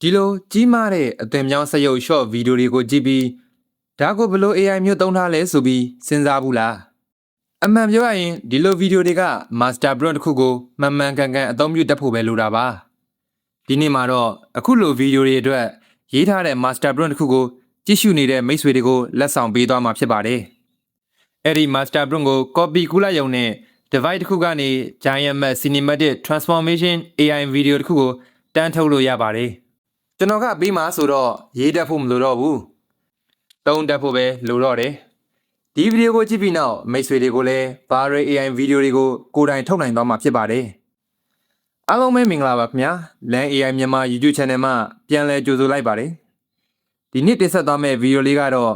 ဒီလိုကြီးမားတဲ့အသွင်ပြောင်းစက်ရုပ် short ဗီဒီယိုတွေကိုကြည့်ပြီးဒါကိုဘလို့ AI မျိုးသုံးထားလဲဆိုပြီးစဉ်းစားဘူးလားအမှန်ပြောရရင်ဒီလိုဗီဒီယိုတွေက master prompt တစ်ခုကိုမှန်မှန်ကန်ကန်အသုံးပြုတတ်ဖို့ပဲလိုတာပါဒီနေ့မှာတော့အခုလိုဗီဒီယိုတွေအတွက်ရေးထားတဲ့ master prompt တစ်ခုကိုကြည့်ရှုနေတဲ့မိတ်ဆွေတွေကိုလက်ဆောင်ပေးသွားမှာဖြစ်ပါတယ်အဲ့ဒီ master prompt ကို copy ကူးလိုက်ရုံနဲ့ device တစ်ခုကနေ Giant Max Cinematic Transformation AI ဗီဒီယိုတစ်ခုကိုတန်းထုတ်လို့ရပါတယ်ကျွန်တော်ကပြီးမှဆိုတော့ရေးတတ်ဖို့မလိုတော့ဘူးသုံးတတ်ဖို့ပဲလိုတော့တယ်ဒီဗီဒီယိုကိုကြည့်ပြီးနောက်မိတ်ဆွေတွေကိုလည်း Barre AI ဗီဒီယိုတွေကိုကိုယ်တိုင်ထုတ်နိုင်သွားမှာဖြစ်ပါတယ်အားလုံးပဲမင်္ဂလာပါခင်ဗျာ Lan AI မြန်မာ YouTube Channel မှာပြန်လည်ကြိုဆိုလိုက်ပါတယ်ဒီနေ့တင်ဆက်သွားမယ့်ဗီဒီယိုလေးကတော့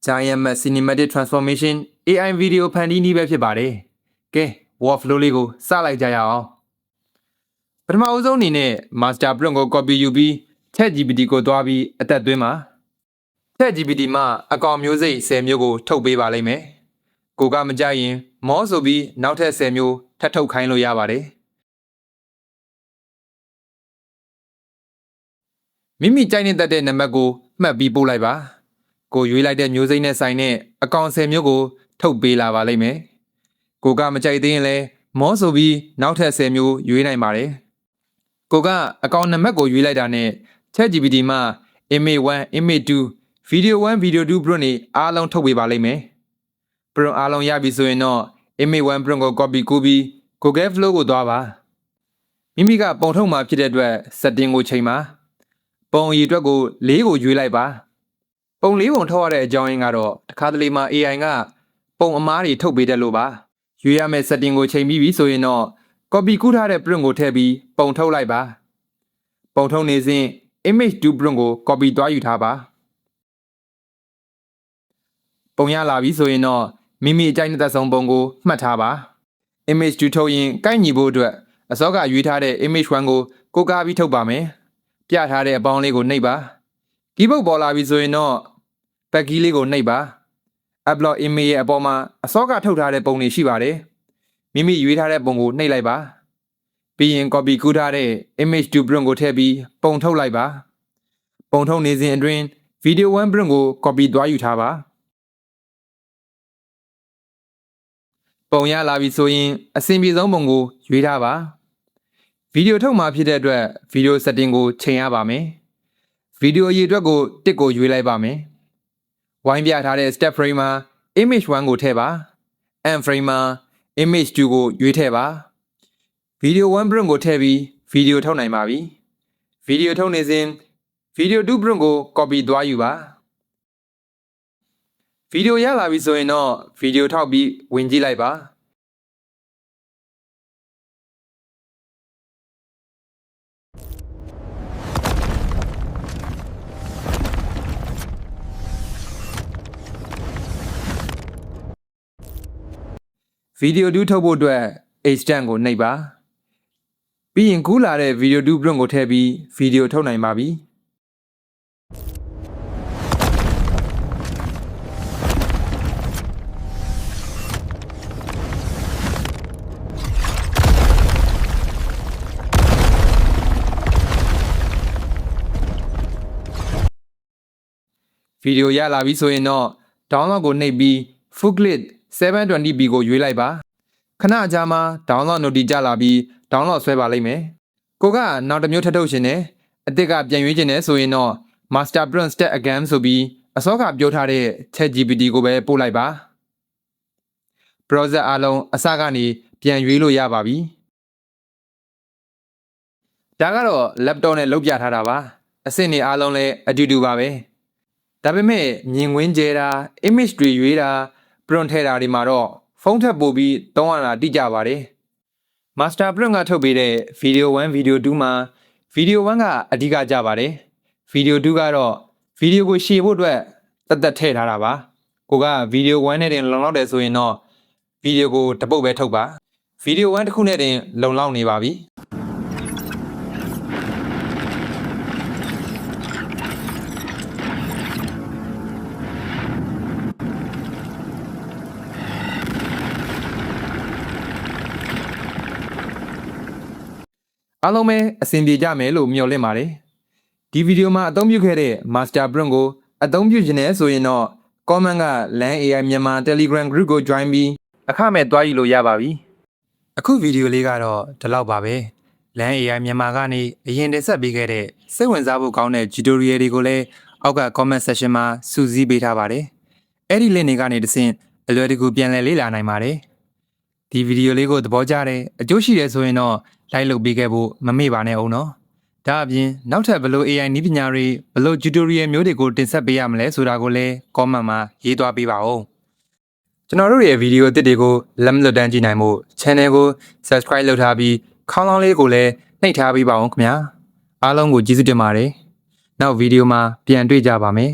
Giant Max Cinematic Transformation AI ဗီဒီယိုဖန်တီးနည်းပဲဖြစ်ပါတယ်ကဲ workflow လေးကိုစလိုက်ကြရအောင်ပထမအဆုံးအနေနဲ့ master prompt ကို copy ယူပြီး ChatGPT ကိုတွားပြီးအသက်သွင်းပါ ChatGPT မှာအကောင်မျိုးစိတ်10မျိုးကိုထုတ်ပေးပါလိမ့်မယ်ကိုကမကြရင်မောဆိုပြီးနောက်ထပ်10မျိုးထပ်ထုတ်ခိုင်းလို့ရပါတယ်မိမိကြိုက်တဲ့နံပါတ်ကိုမှတ်ပြီးပို့လိုက်ပါကိုရွေးလိုက်တဲ့မျိုးစိတ်နဲ့ဆိုင်တဲ့အကောင်10မျိုးကိုထုတ်ပေးလာပါလိမ့်မယ်ကိုကမကြိုက်သေးရင်လည်းမောဆိုပြီးနောက်ထပ်10မျိုးရွေးနိုင်ပါတယ်ကိုကအကောင်နံပါတ်ကိုရွေးလိုက်တာနဲ့ ChatGPT မှာ image 1 image 2 video 1 video 2 prompt တွေအားလုံးထုတ်ပေးပါလိမ့်မယ် prompt အားလုံးရပြီဆိုရင်တော့ image 1 prompt ကို copy ကူးပြီး Google Flow ကိုသွားပါမိမိကပုံထုတ်မှာဖြစ်တဲ့အတွက် setting ကိုချိန်ပါပုံအရေအတွက်ကို4ကိုရွေးလိုက်ပါပုံ4ပုံထုတ်ရတဲ့အကြောင်းရင်းကတော့တခါတလေမှာ AI ကပုံအမားတွေထုတ်ပေးတယ်လို့ပါရွေးရမယ့် setting ကိုချိန်ပြီးပြီဆိုရင်တော့ copy ကူးထားတဲ့ prompt ကိုထည့်ပြီးပုံထုတ်လိုက်ပါပုံထုတ်နေစဉ် image 2 prompt ကို copy သွားယူထားပါပုံရလာပြီဆိုရင်တော့မိမိအကြိုက်တဲ့ဆုံးပုံကိုမှတ်ထားပါ image 2 ထုတ်ရင်ကိုက်ညီဖို့အတွက်အစောကရွေးထားတဲ့ image 1 ကိုကိုးကားပြီးထုတ်ပါမယ်ပြထားတဲ့အပေါင်းလေးကိုနှိပ်ပါ keyboard ပေါ်လာပြီဆိုရင်တော့ back key လေးကိုနှိပ်ပါ upload image ရဲ့အပေါ်မှာအစောကထုတ်ထားတဲ့ပုံတွေရှိပါတယ်မိမိရွေးထားတဲ့ပုံကိုနှိပ်လိုက်ပါပြီးရင် copy ကူးထားတဲ့ image 2 prompt ကိုထည့်ပြီးပုံထုတ်လိုက်ပါပုံထုတ်နေစဉ်အတွင်း video 1 prompt ကို copy သွားယူထားပါပုံရလာပြီဆိုရင်အဆင်ပြေဆုံးပုံကိုရွေးထားပါဗီဒီယိုထုတ်မှာဖြစ်တဲ့အတွက်ဗီဒီယို setting ကိုချိန်ရပါမယ်ဗီဒီယိုအရေအတွက်ကို1ကိုရွေးလိုက်ပါမယ်ဝိုင်းပြထားတဲ့ step frame မှာ image 1 ကိုထည့်ပါ end frame မှာ image 2 ကိုရွေးထည့်ပါဗီဒီယို 1 prompt ကိုထည့်ပြီးဗီဒီယိုထုတ်နိုင်ပါပြီဗီဒီယိုထုတ်နေစဉ်ဗီဒီယို 2 prompt ကို copy သွားယူပါဗီဒီယိုရလာပြီဆိုရင်တော့ဗီဒီယိုထောက်ပြီးဝင်ကြည့်လိုက်ပါဗီဒီယို 2 ထုတ်ဖို့အတွက် H10 ကိုနှိပ်ပါပြီးရင်ကူးလာတဲ့ဗီဒီယို 2 prompt ကိုထည့်ပြီးဗီဒီယိုထုတ်နိုင်ပါပြီဗီဒီယိုရလာပြီဆိုရင်တော့ download ကိုနှိပ်ပြီး Fullclit 720p ကိုရွေးလိုက်ပါခဏအကြာမှာ download notice ကြလာပြီး download ဆွဲပါလိမ့်မယ်ကိုကနောက်တစ်မျိုးထပ်ထုတ်ရှင်တယ်အသစ်ကပြန်ရွေးခြင်းနဲ့ဆိုရင်တော့ master prompt step again ဆိုပြီးအစောကပြောထားတဲ့ ChatGPT ကိုပဲပို့လိုက်ပါ browser အားလုံးအစကနေပြန်ရွေးလို့ရပါပြီဒါကတော့ laptop နဲ့လုပ်ပြထားတာပါအဆင့်တွေအားလုံးလည်းအတူတူပါပဲဒါပေမဲ့မြင်ကွင်းကျဲတာ image တွေရွေးတာ prompt ထည့်တာတွေမှာတော့ဖုန်းထက်ပိုပြီးသုံးရတာတိကျပါတယ် master prompt ကထုတ်ပေးတဲ့ video 1 video 2 မှာ video 1 ကအဓိကကြပါတယ် video 2 ကတော့ video ကိုရှည်ဖို့အတွက်တက်ထည့်ထားတာပါကိုက video 1 နဲ့တင်လုံလောက်တယ်ဆိုရင်တော့ video ကိုတစ်ပုတ်ပဲထုတ်ပါ video 1 တစ်ခုနဲ့တင်လုံလောက်နေပါပြီအားလုံးပဲအဆင်ပြေကြမယ်လို့မျှော်လင့်ပါတယ် ဒီဗီဒီယိုမှာအသုံးပြုခဲ့တဲ့ Master Prompt ကိုအသုံးပြုခြင်းနဲ့ဆိုရင်တော့ comment က LAN AI မြန်မာ Telegram group ကို join ပြီးအခမဲ့တွားယူလို့ရပါပြီအခုဗီဒီယိုလေးကတော့ဒီလောက်ပါပဲLAN AI မြန်မာကနေအရင်တင်ဆက်ပေးခဲ့တဲ့စိတ်ဝင်စားဖို့ကောင်းတဲ့ tutorial တွေကိုလည်းအောက်က comment section မှာစုစည်းပေးထားပါတယ်အဲ့ဒီ link တွေကနေတဆင့်အလွယ်တကူပြန်လည်လေ့လာနိုင်ပါတယ်ဒီဗီဒီယိုလေးကိုသဘောကျတဲ့အကျိုးရှိတယ်ဆိုရင်တော့ like လုပ်ပေးခဲ့ဖို့မမေ့ပါနဲ့အောင်နော်ဒါအပြင်နောက်ထပ်ဘယ်လို AI နည်းပညာတွေဘယ်လို tutorial မျိုးတွေကိုတင်ဆက်ပေးရမလဲဆိုတာကိုလည်း comment မှာရေးသွားပေးပါဦးကျွန်တော်တို့ရဲ့ဗီဒီယိုအသစ်တွေကိုလက်မလွတ်တမ်းကြည့်နိုင်မှု channel ကို subscribe လုပ်ထားပြီးခေါင်းလောင်းလေးကိုလည်းနှိပ်ထားပေးပါဦးခင်ဗျာအားလုံးကိုကျေးဇူးတင်ပါတယ်နောက်ဗီဒီယိုမှာပြန်တွေ့ကြပါမယ်